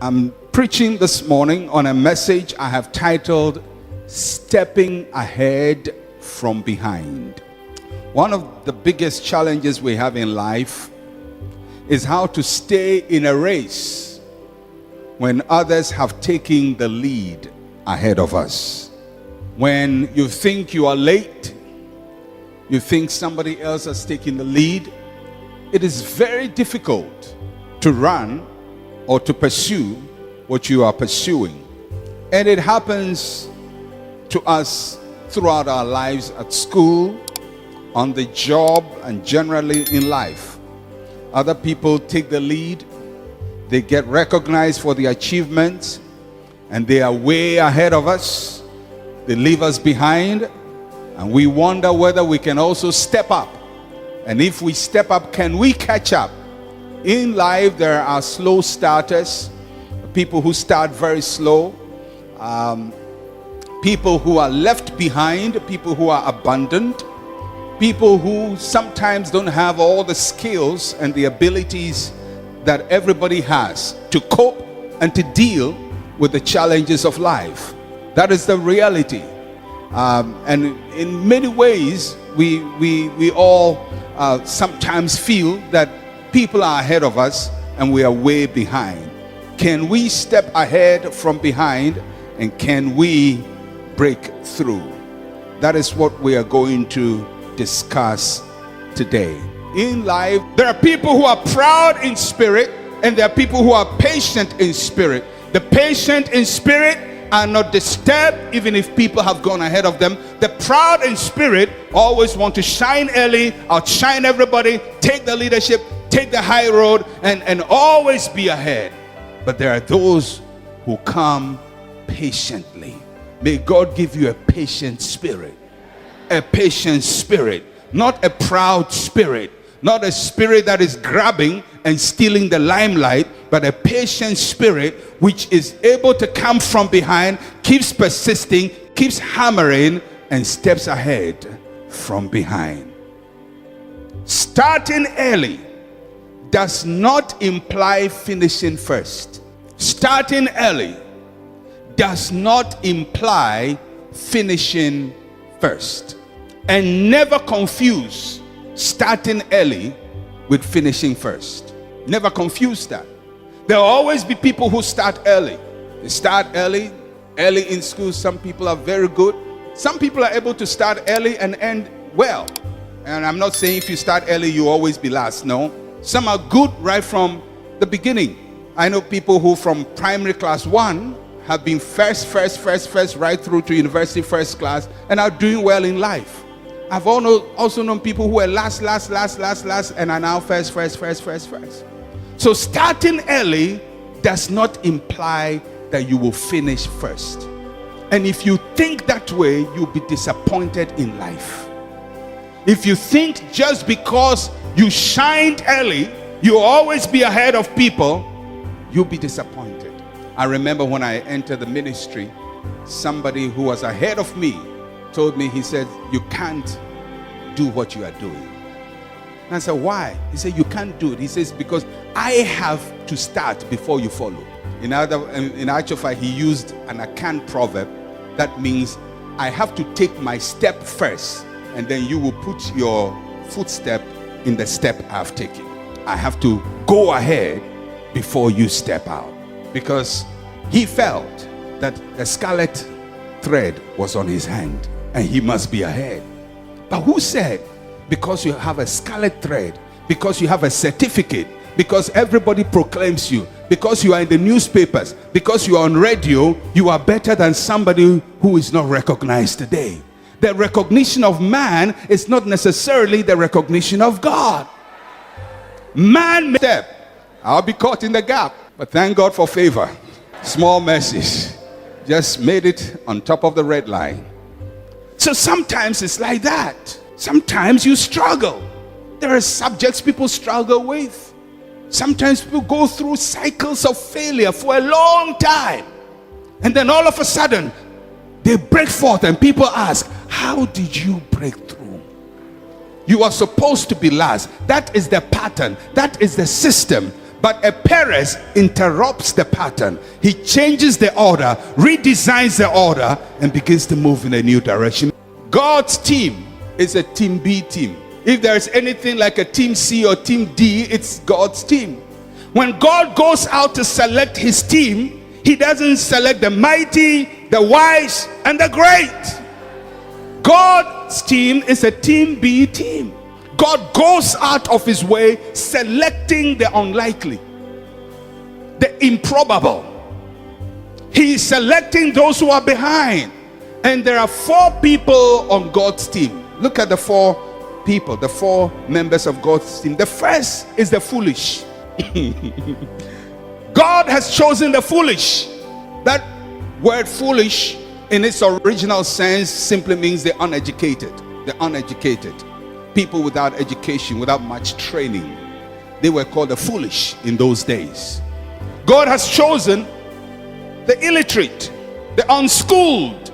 I'm preaching this morning on a message I have titled, Stepping Ahead from Behind. One of the biggest challenges we have in life is how to stay in a race when others have taken the lead ahead of us. When you think you are late, you think somebody else has taken the lead, it is very difficult to run or to pursue what you are pursuing. And it happens to us throughout our lives at school, on the job, and generally in life. Other people take the lead, they get recognized for the achievements, and they are way ahead of us. They leave us behind, and we wonder whether we can also step up. And if we step up, can we catch up? In life, there are slow starters, people who start very slow, people who are left behind, people who are abandoned, people who sometimes don't have all the skills and the abilities that everybody has to cope and to deal with the challenges of life. That is the reality. And in many ways, we all sometimes feel that people are ahead of us and we are way behind. Can we step ahead from behind, and can we break through? That is what we are going to discuss today. In life, there are people who are proud in spirit, and there are people who are patient in spirit. The patient in spirit are not disturbed even if people have gone ahead of them. The proud in spirit always want to shine early, outshine everybody, take the leadership, take the high road, and always be ahead. But there are those who come patiently. May God give you a patient spirit. A patient spirit, not a proud spirit, not a spirit that is grabbing and stealing the limelight, but a patient spirit which is able to come from behind, keeps persisting, keeps hammering, and steps ahead from behind. Starting early does not imply finishing first. Starting early does not imply finishing first. And never confuse starting early with finishing first. Never confuse that. There will always be people who start early. They start early in school. Some people are very good. Some people are able to start early and end well. And I'm not saying if you start early, you always be last. No. Some are good right from the beginning. I know people who from primary class 1 have been first right through to university first class and are doing well in life. I've also known people who were last and are now first. So starting early does not imply that you will finish first. And if you think that way, you'll be disappointed in life. If you think just because you shined early, you'll always be ahead of people, you'll be disappointed. I remember when I entered the ministry, somebody who was ahead of me told me, he said, you can't do what you are doing. And I said, why? He said, you can't do it. He says, because I have to start before you follow. In actual fact, he used an Akan proverb that means I have to take my step first, and then you will put your footstep in the step I've taken. I have to go ahead before you step out, because he felt that the scarlet thread was on his hand and he must be ahead. But who said because you have a scarlet thread, because you have a certificate, because everybody proclaims you, because you are in the newspapers, because you are on radio, you are better than somebody who is not recognized today? The recognition of man is not necessarily the recognition of God. Man may step, I'll be caught in the gap, but thank God for favor. Small message, just made it on top of the red line. So sometimes it's like that. Sometimes you struggle. There are subjects people struggle with. Sometimes people go through cycles of failure for a long time, and then all of a sudden they break forth, and people ask, how did you break through? You are supposed to be last. That is the pattern. That is the system. But a Perez interrupts the pattern. He changes the order, redesigns the order, and begins to move in a new direction. God's team is a team B team. If there's anything like a team C or team D, it's God's team. When God goes out to select his team, he doesn't select the mighty, the wise, and the great. God's team is a team B team. God goes out of his way selecting the unlikely, the improbable. He is selecting those who are behind. And there are 4 people on God's team. Look at the 4 people, the 4 members of God's team. The first is the foolish. God has chosen the foolish. That word foolish in its original sense simply means the uneducated. The uneducated. People without education, without much training. They were called the foolish in those days. God has chosen the illiterate, the unschooled.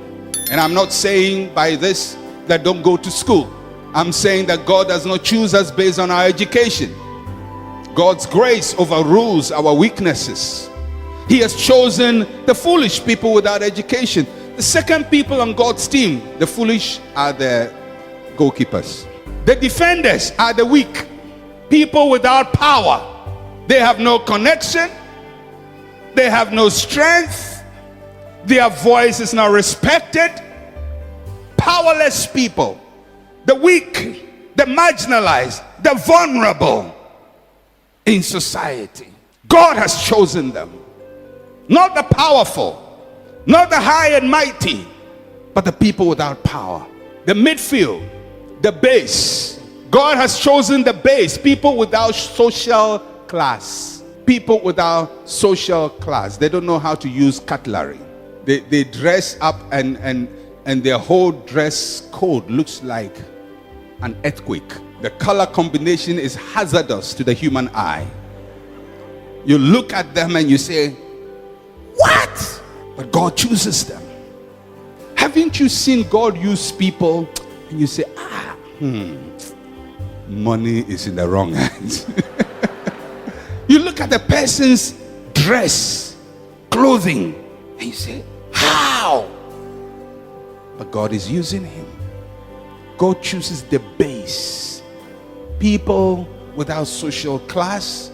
And I'm not saying by this that don't go to school. I'm saying that God does not choose us based on our education. God's grace overrules our weaknesses. He has chosen the foolish, people without education. The second people on God's team, the foolish, are the goalkeepers. The defenders are the weak, people without power. They have no connection. They have no strength. Their voice is not respected. Powerless people, the weak, the marginalized, the vulnerable in society. God has chosen them. Not the powerful, not the high and mighty, but the people without power. The midfield, the base. God has chosen the base, people without social class. People without social class. They don't know how to use cutlery. They dress up and their whole dress code looks like an earthquake. The color combination is hazardous to the human eye. You look at them and you say, what? But God chooses them. Haven't you seen God use people and you say, money is in the wrong hands? You look at the person's dress, clothing, and you say, how? But God is using him. God chooses the base. People without social class,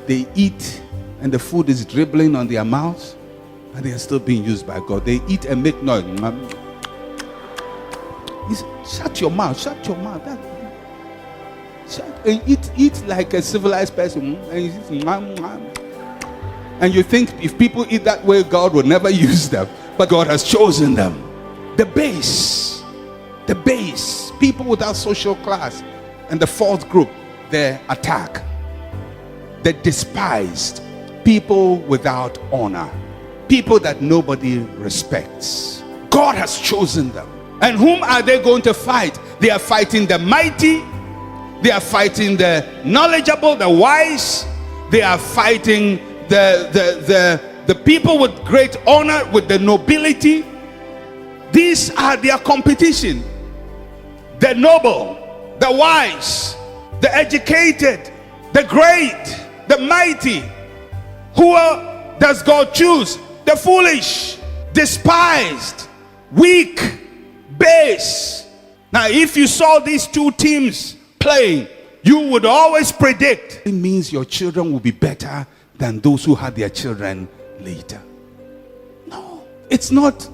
they eat and the food is dribbling on their mouths, and they are still being used by God. They eat and make noise. Shut your mouth, shut your mouth. And eat like a civilized person. And you think if people eat that way, God will never use them. But God has chosen them. The base, people without social class. And the fourth group, the attack, the despised, people without honor, people that nobody respects. God has chosen them. And whom are they going to fight? They are fighting the mighty, they are fighting the knowledgeable, the wise, they are fighting the people with great honor, with the nobility. These are their competition. The noble, the wise, the educated, the great, the mighty. Who does God choose? The foolish, despised, weak, base. Now, if you saw these two teams playing, you would always predict it means your children will be better than those who had their children later. No, it's not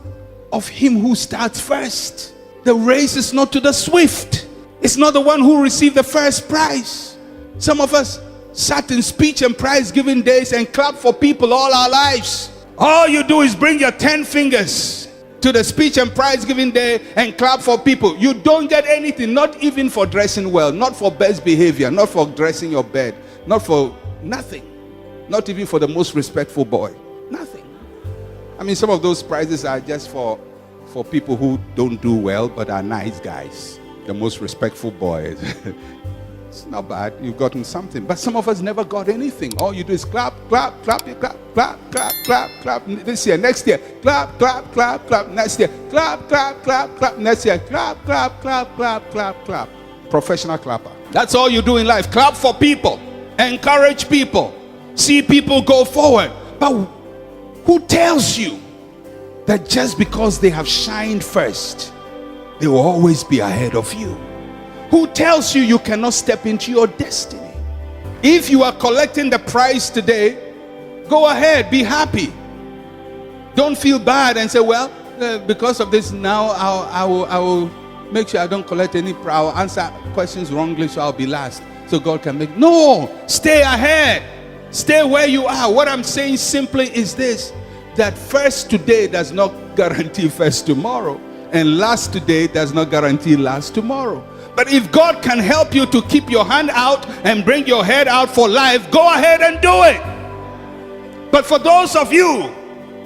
of him who starts first. The race is not to the swift. It's not the one who received the first prize. Some of us sat in speech and prize giving days and clapped for people all our lives. All you do is bring your 10 fingers to the speech and prize giving day and clap for people. You don't get anything, not even for dressing well, not for best behavior, not for dressing your bed, not for nothing, not even for the most respectful boy. Nothing. I mean, some of those prizes are just for people who don't do well but are nice guys. The most respectful boys. It's not bad. You've gotten something. But some of us never got anything. All you do is clap, clap, clap, clap, clap, clap, clap, clap. This year, next year, clap, clap, clap, clap. Next year, clap, clap, clap, clap. Next year, clap, clap, clap, clap, clap, clap. Professional clapper. That's all you do in life. Clap for people. Encourage people. see people go forward. But who tells you that just because they have shined first, they will always be ahead of you? Who tells you you cannot step into your destiny? If you are collecting the prize today, go ahead, be happy. Don't feel bad and say, well, because of this now I will make sure I don't collect any prize. I'll answer questions wrongly, so I'll be last, so God can make. No, stay ahead. Stay where you are. What I'm saying simply is this, that first today does not guarantee first tomorrow, and last today does not guarantee last tomorrow. But if God can help you to keep your hand out and bring your head out for life, go ahead and do it. But for those of you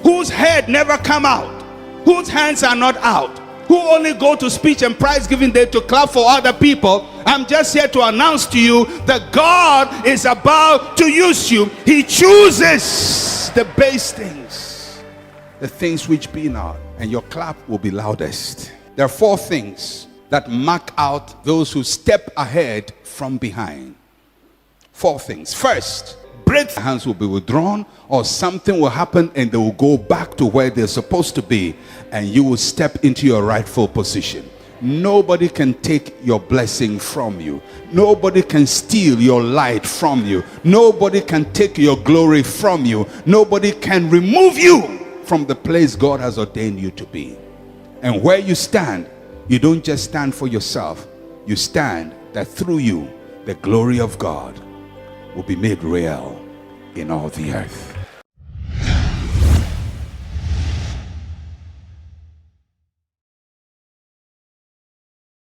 whose head never come out, whose hands are not out, who only go to speech and prize giving day to clap for other people, I'm just here to announce to you that God is about to use you. He chooses the base things, the things which be not, and your clap will be loudest. There are 4 things that mark out those who step ahead from behind. 4 things. First, breakthrough hands will be withdrawn, or something will happen and they will go back to where they're supposed to be, and you will step into your rightful position. Nobody can take your blessing from you. Nobody can steal your light from you. Nobody can take your glory from you. Nobody can remove you from the place God has ordained you to be. And where you stand, you don't just stand for yourself. You stand that through you, the glory of God will be made real in all the earth.